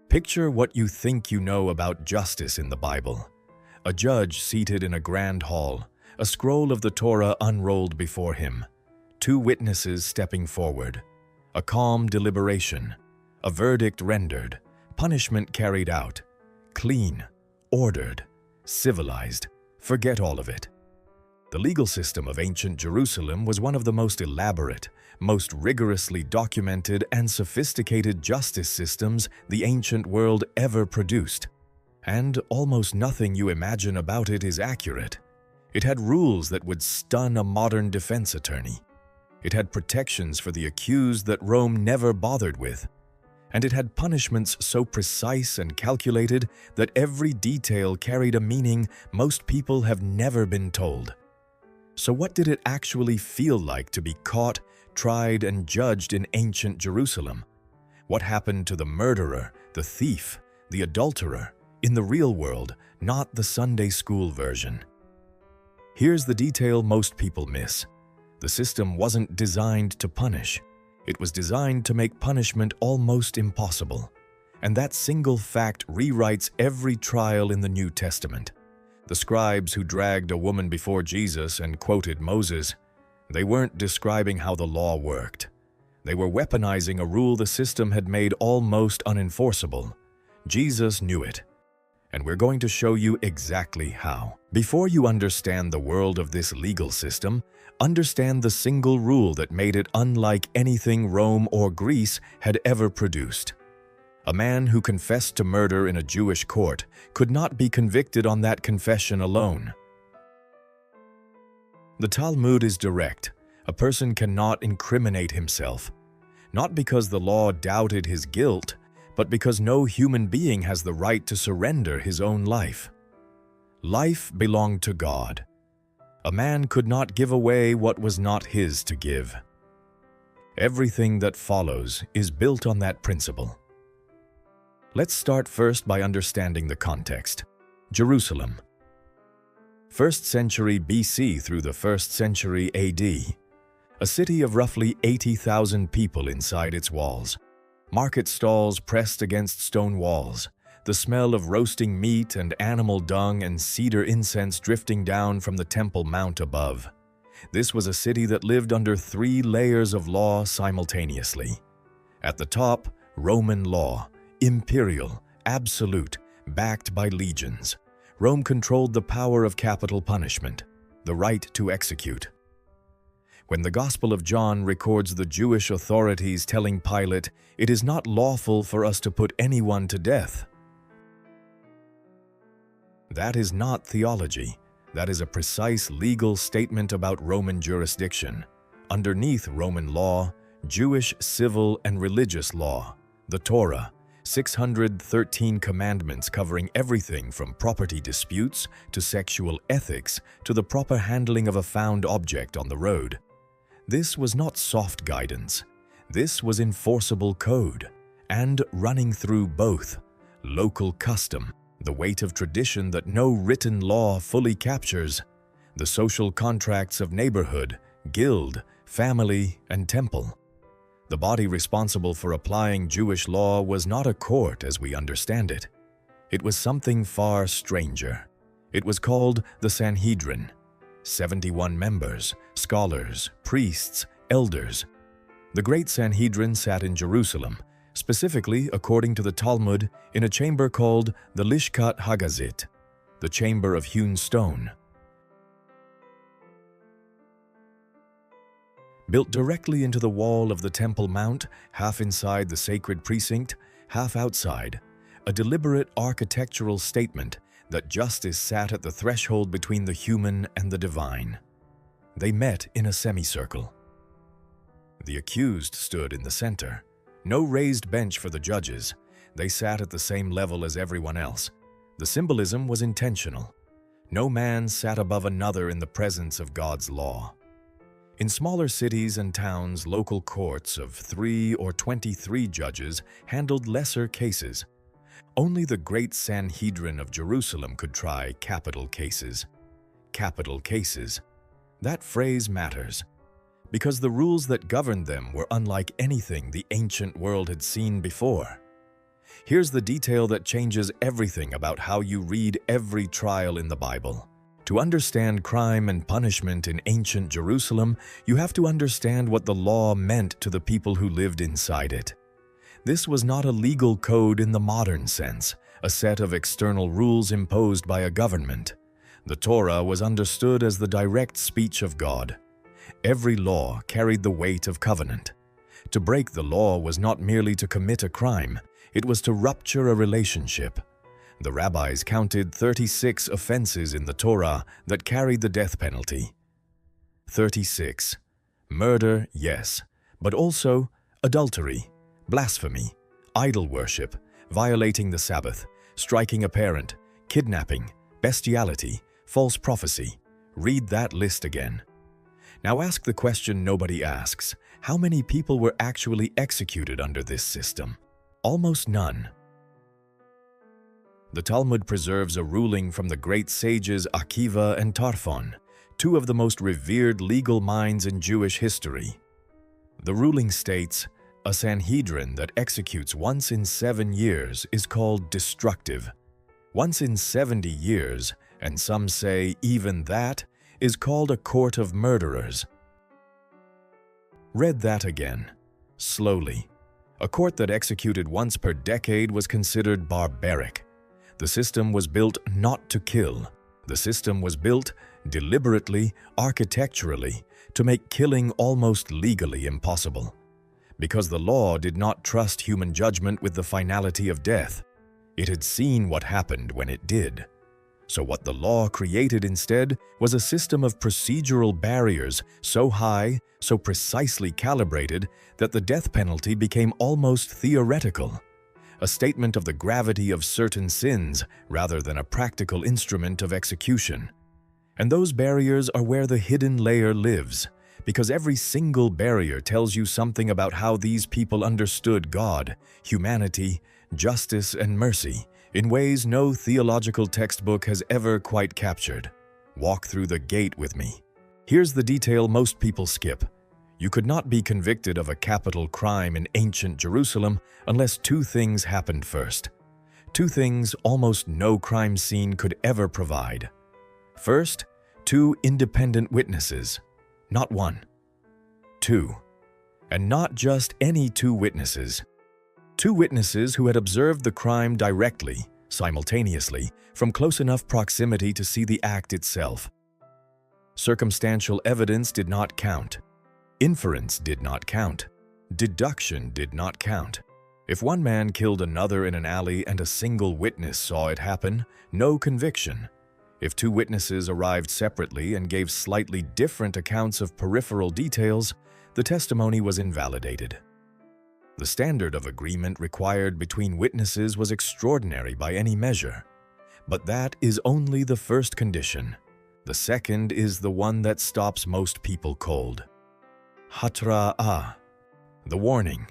Picture what you think you know about justice in the Bible. A judge seated in a grand hall, a scroll of the Torah unrolled before him, two witnesses stepping forward, a calm deliberation, a verdict rendered, punishment carried out, clean, ordered, civilized, forget all of it. The legal system of ancient Jerusalem was one of the most elaborate, most rigorously documented and sophisticated justice systems the ancient world ever produced. And almost nothing you imagine about it is accurate. It had rules that would stun a modern defense attorney. It had protections for the accused that Rome never bothered with. And it had punishments so precise and calculated that every detail carried a meaning most people have never been told. So what did it actually feel like to be caught, tried, and judged in ancient Jerusalem? What happened to the murderer, the thief, the adulterer, in the real world, not the Sunday school version? Here's the detail most people miss. The system wasn't designed to punish. It was designed to make punishment almost impossible. And that single fact rewrites every trial in the New Testament. The scribes who dragged a woman before Jesus and quoted Moses, they weren't describing how the law worked. They were weaponizing a rule the system had made almost unenforceable. Jesus knew it. And we're going to show you exactly how. Before you understand the world of this legal system, understand the single rule that made it unlike anything Rome or Greece had ever produced. A man who confessed to murder in a Jewish court could not be convicted on that confession alone. The Talmud is direct. A person cannot incriminate himself, not because the law doubted his guilt, but because no human being has the right to surrender his own life. Life belonged to God. A man could not give away what was not his to give. Everything that follows is built on that principle. Let's start first by understanding the context. Jerusalem. 1st century BC through the 1st century AD. A city of roughly 80,000 people inside its walls. Market stalls pressed against stone walls. The smell of roasting meat and animal dung and cedar incense drifting down from the Temple Mount above. This was a city that lived under 3 layers of law simultaneously. At the top, Roman law. Imperial, absolute, backed by legions. Rome controlled the power of capital punishment, the right to execute. When the Gospel of John records the Jewish authorities telling Pilate, "It is not lawful for us to put anyone to death," that is not theology. That is a precise legal statement about Roman jurisdiction. Underneath Roman law, Jewish civil and religious law, the Torah, 613 commandments covering everything from property disputes to sexual ethics to the proper handling of a found object on the road. This was not soft guidance. This was enforceable code, and running through both, local custom, the weight of tradition that no written law fully captures, the social contracts of neighborhood, guild, family, and temple. The body responsible for applying Jewish law was not a court as we understand it. It was something far stranger. It was called the Sanhedrin. 71 members, scholars, priests, elders. The great Sanhedrin sat in Jerusalem, specifically, according to the Talmud, in a chamber called the Lishkat Hagazit, the chamber of hewn stone. Built directly into the wall of the Temple Mount, half inside the sacred precinct, half outside, a deliberate architectural statement that justice sat at the threshold between the human and the divine. They met in a semicircle. The accused stood in the center. No raised bench for the judges. They sat at the same level as everyone else. The symbolism was intentional. No man sat above another in the presence of God's law. In smaller cities and towns, local courts of 3 or 23 judges handled lesser cases. Only the great Sanhedrin of Jerusalem could try capital cases. Capital cases. That phrase matters, because the rules that governed them were unlike anything the ancient world had seen before. Here's the detail that changes everything about how you read every trial in the Bible. To understand crime and punishment in ancient Jerusalem, you have to understand what the law meant to the people who lived inside it. This was not a legal code in the modern sense, a set of external rules imposed by a government. The Torah was understood as the direct speech of God. Every law carried the weight of covenant. To break the law was not merely to commit a crime, it was to rupture a relationship. The rabbis counted 36 offenses in the Torah that carried the death penalty. 36. Murder, yes, but also adultery, blasphemy, idol worship, violating the Sabbath, striking a parent, kidnapping, bestiality, false prophecy. Read that list again. Now ask the question nobody asks. How many people were actually executed under this system? Almost none. The Talmud preserves a ruling from the great sages Akiva and Tarfon, two of the most revered legal minds in Jewish history. The ruling states, a Sanhedrin that executes once in 7 years is called destructive. Once in 70 years, and some say even that, is called a court of murderers. Read that again, slowly. A court that executed once per decade was considered barbaric. The system was built not to kill. The system was built deliberately, architecturally, to make killing almost legally impossible. Because the law did not trust human judgment with the finality of death. It had seen what happened when it did. So what the law created instead was a system of procedural barriers so high, so precisely calibrated, that the death penalty became almost theoretical, a statement of the gravity of certain sins rather than a practical instrument of execution. And those barriers are where the hidden layer lives, because every single barrier tells you something about how these people understood God, humanity, justice, and mercy, in ways no theological textbook has ever quite captured. Walk through the gate with me. Here's the detail most people skip. You could not be convicted of a capital crime in ancient Jerusalem unless 2 things happened first. 2 things almost no crime scene could ever provide. First, 2 independent witnesses, not 1. 2. And not just any 2 witnesses. 2 witnesses who had observed the crime directly, simultaneously, from close enough proximity to see the act itself. Circumstantial evidence did not count. Inference did not count. Deduction did not count. If one man killed another in an alley and a single witness saw it happen, no conviction. If 2 witnesses arrived separately and gave slightly different accounts of peripheral details, the testimony was invalidated. The standard of agreement required between witnesses was extraordinary by any measure. But that is only the first condition. The second is the one that stops most people cold. Hatra'ah, the warning.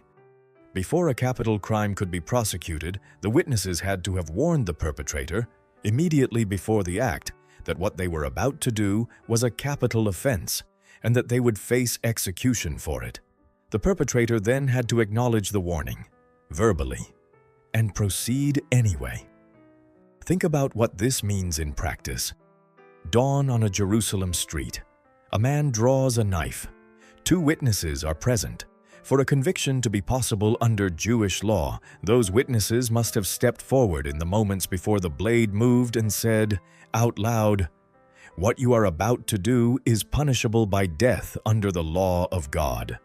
Before a capital crime could be prosecuted, the witnesses had to have warned the perpetrator, immediately before the act, that what they were about to do was a capital offense, and that they would face execution for it. The perpetrator then had to acknowledge the warning, verbally, and proceed anyway. Think about what this means in practice. Dawn on a Jerusalem street. A man draws a knife. 2 witnesses are present. For a conviction to be possible under Jewish law, those witnesses must have stepped forward in the moments before the blade moved and said, out loud, "What you are about to do is punishable by death under the law of God."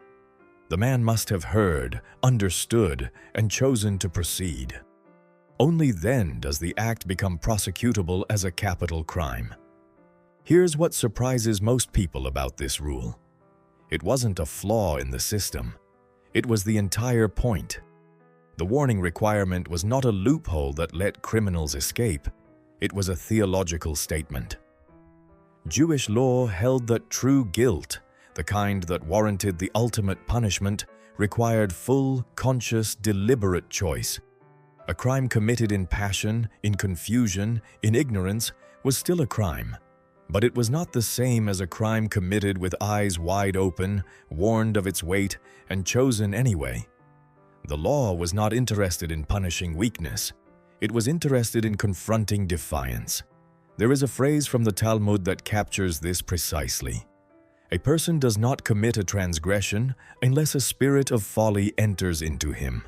The man must have heard, understood, and chosen to proceed. Only then does the act become prosecutable as a capital crime. Here's what surprises most people about this rule. It wasn't a flaw in the system. It was the entire point. The warning requirement was not a loophole that let criminals escape. It was a theological statement. Jewish law held that true guilt, the kind that warranted the ultimate punishment, required full, conscious, deliberate choice. A crime committed in passion, in confusion, in ignorance was still a crime, but it was not the same as a crime committed with eyes wide open, warned of its weight, and chosen anyway. The law was not interested in punishing weakness. It was interested in confronting defiance. There is a phrase from the Talmud that captures this precisely. A person does not commit a transgression unless a spirit of folly enters into him.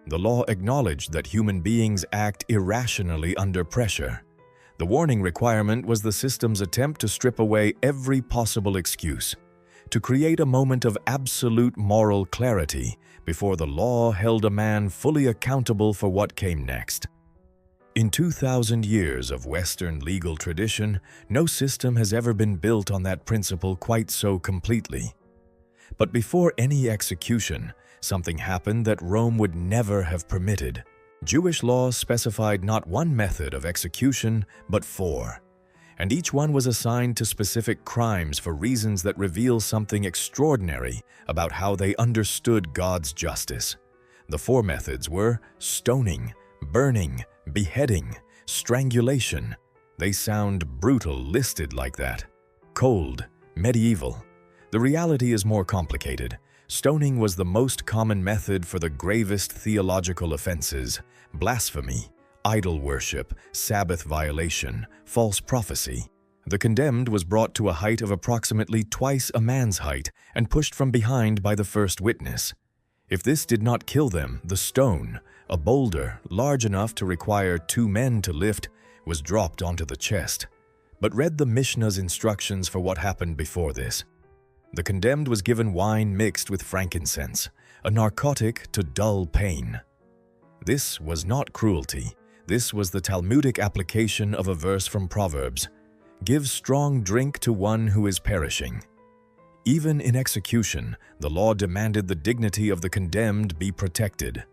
The law acknowledged that human beings act irrationally under pressure. The warning requirement was the system's attempt to strip away every possible excuse, to create a moment of absolute moral clarity before the law held a man fully accountable for what came next. In 2,000 years of Western legal tradition, no system has ever been built on that principle quite so completely. But before any execution, something happened that Rome would never have permitted. Jewish law specified not one method of execution, but 4, and each one was assigned to specific crimes for reasons that reveal something extraordinary about how they understood God's justice. The 4 methods were stoning, burning, beheading, strangulation. They sound brutal listed like that. Cold, medieval. The reality is more complicated. Stoning was the most common method for the gravest theological offenses: blasphemy, idol worship, Sabbath violation, false prophecy. The condemned was brought to a height of approximately twice a man's height and pushed from behind by the first witness. If this did not kill them, the stone, a boulder large enough to require 2 men to lift, was dropped onto the chest. But read the Mishnah's instructions for what happened before this. The condemned was given wine mixed with frankincense, a narcotic to dull pain. This was not cruelty. This was the Talmudic application of a verse from Proverbs: "Give strong drink to one who is perishing." Even in execution, the law demanded the dignity of the condemned be protected.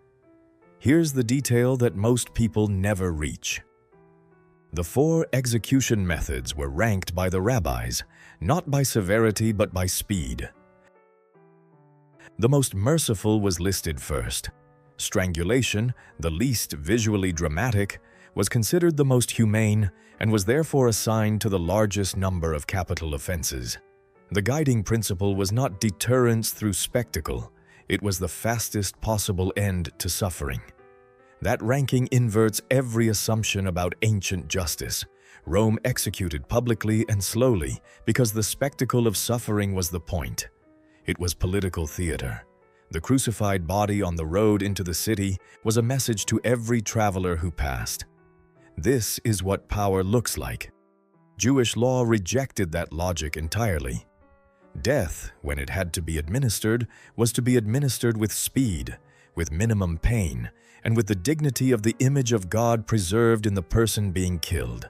Here's the detail that most people never reach. The 4 execution methods were ranked by the rabbis, not by severity but by speed. The most merciful was listed first. Strangulation, the least visually dramatic, was considered the most humane and was therefore assigned to the largest number of capital offenses. The guiding principle was not deterrence through spectacle, it was the fastest possible end to suffering. That ranking inverts every assumption about ancient justice. Rome executed publicly and slowly because the spectacle of suffering was the point. It was political theater. The crucified body on the road into the city was a message to every traveler who passed. This is what power looks like. Jewish law rejected that logic entirely. Death, when it had to be administered, was to be administered with speed, with minimum pain, and with the dignity of the image of God preserved in the person being killed.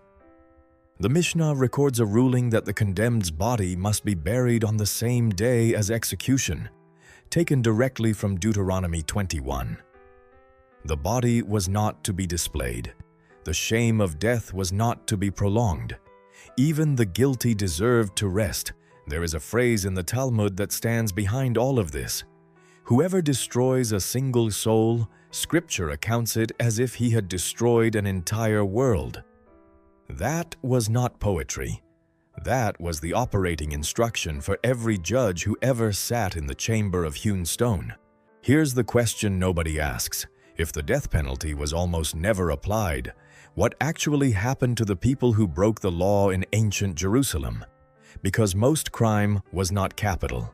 The Mishnah records a ruling that the condemned's body must be buried on the same day as execution, taken directly from Deuteronomy 21. The body was not to be displayed. The shame of death was not to be prolonged. Even the guilty deserved to rest. There is a phrase in the Talmud that stands behind all of this. Whoever destroys a single soul, Scripture accounts it as if he had destroyed an entire world. That was not poetry. That was the operating instruction for every judge who ever sat in the chamber of hewn stone. Here's the question nobody asks. If the death penalty was almost never applied, what actually happened to the people who broke the law in ancient Jerusalem? Because most crime was not capital.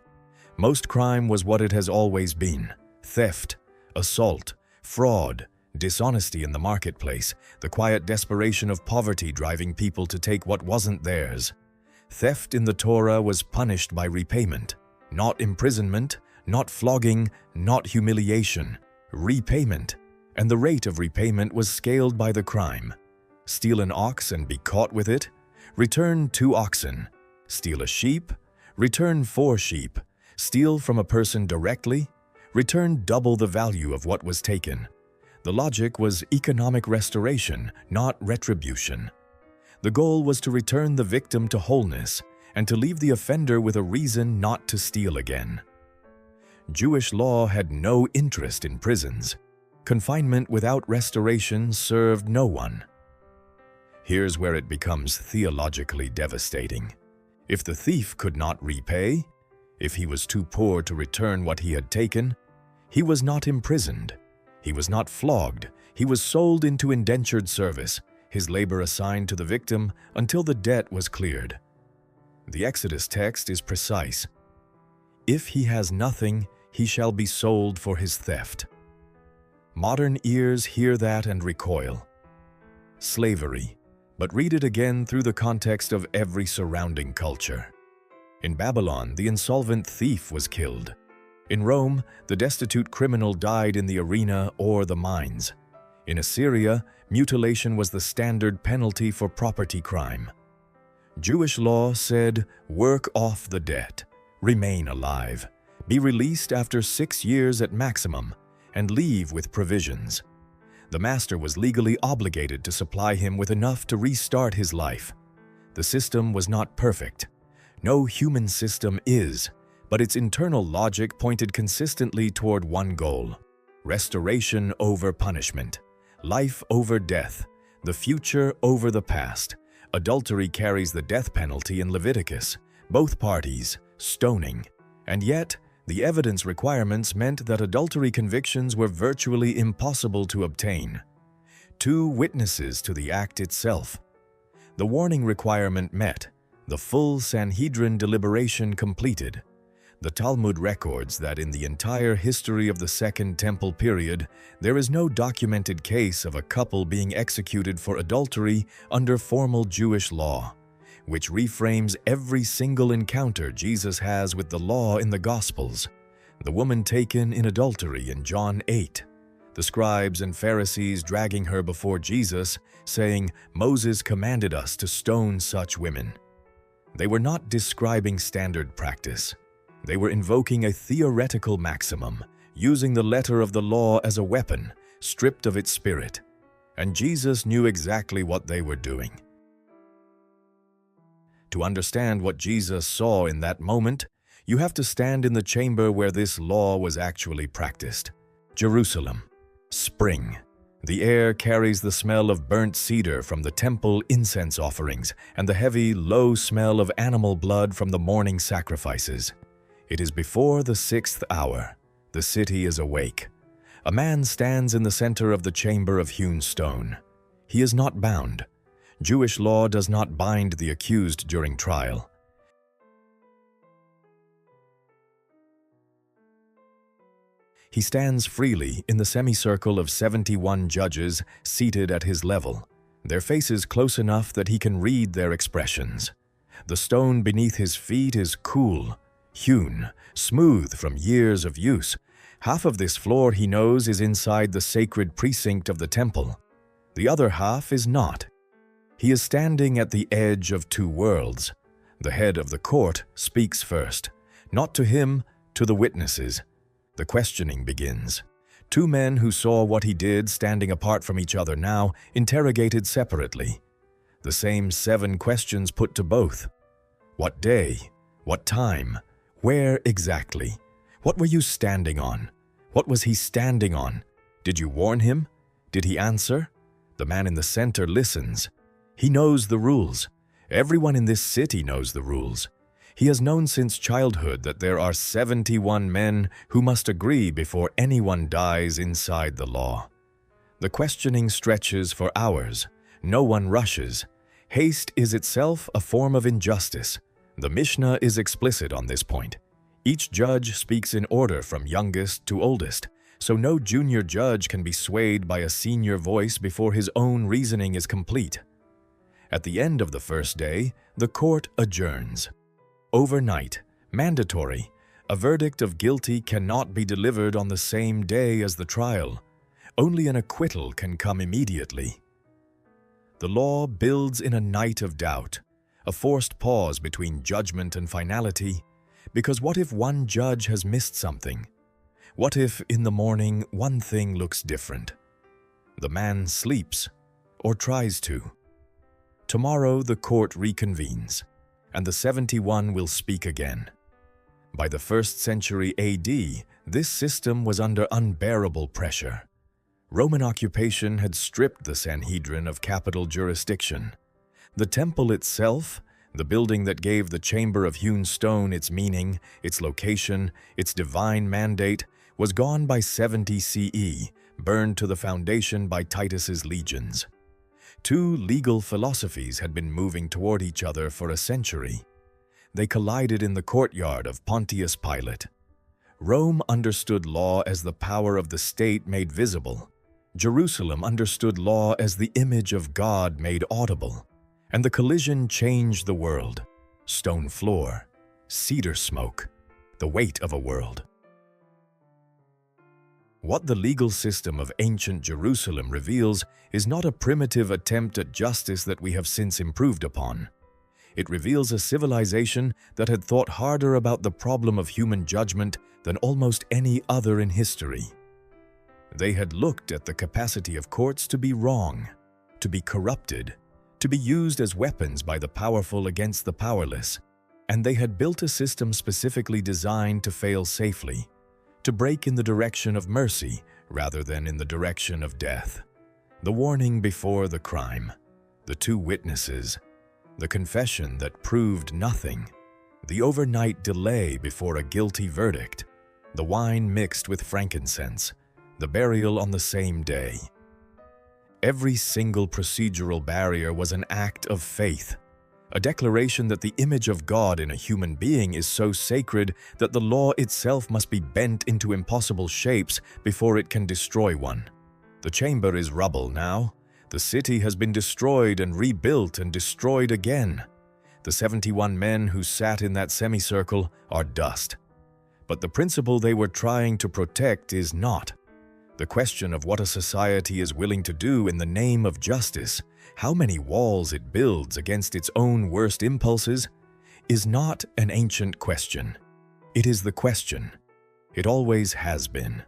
Most crime was what it has always been: theft, assault, fraud, dishonesty in the marketplace, the quiet desperation of poverty driving people to take what wasn't theirs. Theft in the Torah was punished by repayment, not imprisonment, not flogging, not humiliation, repayment, and the rate of repayment was scaled by the crime. Steal an ox and be caught with it? Return 2 oxen. Steal a sheep? Return 4 sheep. Steal from a person directly? Return double the value of what was taken. The logic was economic restoration, not retribution. The goal was to return the victim to wholeness and to leave the offender with a reason not to steal again. Jewish law had no interest in prisons. Confinement without restoration served no one. Here's where it becomes theologically devastating. If the thief could not repay, if he was too poor to return what he had taken, he was not imprisoned. He was not flogged. He was sold into indentured service, his labor assigned to the victim until the debt was cleared. The Exodus text is precise. If he has nothing, he shall be sold for his theft. Modern ears hear that and recoil. Slavery, but read it again through the context of every surrounding culture. In Babylon, the insolvent thief was killed. In Rome, the destitute criminal died in the arena or the mines. In Assyria, mutilation was the standard penalty for property crime. Jewish law said, work off the debt, remain alive, be released after 6 years at maximum, and leave with provisions. The master was legally obligated to supply him with enough to restart his life. The system was not perfect. No human system is, but its internal logic pointed consistently toward one goal: restoration over punishment, life over death, the future over the past. Adultery carries the death penalty in Leviticus, both parties, stoning, and yet the evidence requirements meant that adultery convictions were virtually impossible to obtain. 2 witnesses to the act itself. The warning requirement met, the full Sanhedrin deliberation completed. The Talmud records that in the entire history of the Second Temple period, there is no documented case of a couple being executed for adultery under formal Jewish law, which reframes every single encounter Jesus has with the law in the Gospels. The woman taken in adultery in John 8. The scribes and Pharisees dragging her before Jesus, saying, "Moses commanded us to stone such women." They were not describing standard practice. They were invoking a theoretical maximum, using the letter of the law as a weapon, stripped of its spirit. And Jesus knew exactly what they were doing. To understand what Jesus saw in that moment, you have to stand in the chamber where this law was actually practiced. Jerusalem. Spring. The air carries the smell of burnt cedar from the temple incense offerings and the heavy, low smell of animal blood from the morning sacrifices. It is before the 6th hour. The city is awake. A man stands in the center of the chamber of hewn stone. He is not bound. Jewish law does not bind the accused during trial. He stands freely in the semicircle of 71 judges seated at his level, their faces close enough that he can read their expressions. The stone beneath his feet is cool, hewn, smooth from years of use. Half of this floor, he knows, is inside the sacred precinct of the temple. The other half is not. He is standing at the edge of 2 worlds. The head of the court speaks first, not to him, to the witnesses. The questioning begins. 2 men who saw what he did standing apart from each other now, interrogated separately. The same 7 questions put to both. What day? What time? Where exactly? What were you standing on? What was he standing on? Did you warn him? Did he answer? The man in the center listens. He knows the rules. Everyone in this city knows the rules. He has known since childhood that there are 71 men who must agree before anyone dies inside the law. The questioning stretches for hours. No one rushes. Haste is itself a form of injustice. The Mishnah is explicit on this point. Each judge speaks in order from youngest to oldest, so no junior judge can be swayed by a senior voice before his own reasoning is complete. At the end of the first day, the court adjourns. Overnight, mandatory, a verdict of guilty cannot be delivered on the same day as the trial. Only an acquittal can come immediately. The law builds in a night of doubt, a forced pause between judgment and finality, because what if one judge has missed something? What if, in the morning, one thing looks different? The man sleeps, or tries to. Tomorrow the court reconvenes, and the 71 will speak again. By the 1st century AD, this system was under unbearable pressure. Roman occupation had stripped the Sanhedrin of capital jurisdiction. The temple itself, the building that gave the chamber of hewn stone its meaning, its location, its divine mandate, was gone by 70 CE, burned to the foundation by Titus's legions. Two legal philosophies had been moving toward each other for a century. They collided in the courtyard of Pontius Pilate. Rome understood law as the power of the state made visible. Jerusalem understood law as the image of God made audible. And the collision changed the world. Stone floor, cedar smoke, the weight of a world. What the legal system of ancient Jerusalem reveals is not a primitive attempt at justice that we have since improved upon. It reveals a civilization that had thought harder about the problem of human judgment than almost any other in history. They had looked at the capacity of courts to be wrong, to be corrupted, to be used as weapons by the powerful against the powerless, and they had built a system specifically designed to fail safely, to break in the direction of mercy rather than in the direction of death. The warning before the crime, the two witnesses, the confession that proved nothing, the overnight delay before a guilty verdict, the wine mixed with frankincense, the burial on the same day. Every single procedural barrier was an act of faith, a declaration that the image of God in a human being is so sacred that the law itself must be bent into impossible shapes before it can destroy one. The chamber is rubble now. The city has been destroyed and rebuilt and destroyed again. The 71 men who sat in that semicircle are dust. But the principle they were trying to protect is not. The question of what a society is willing to do in the name of justice, how many walls it builds against its own worst impulses, is not an ancient question. It is the question. It always has been.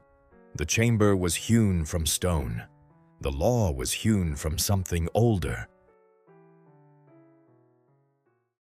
The chamber was hewn from stone. The law was hewn from something older,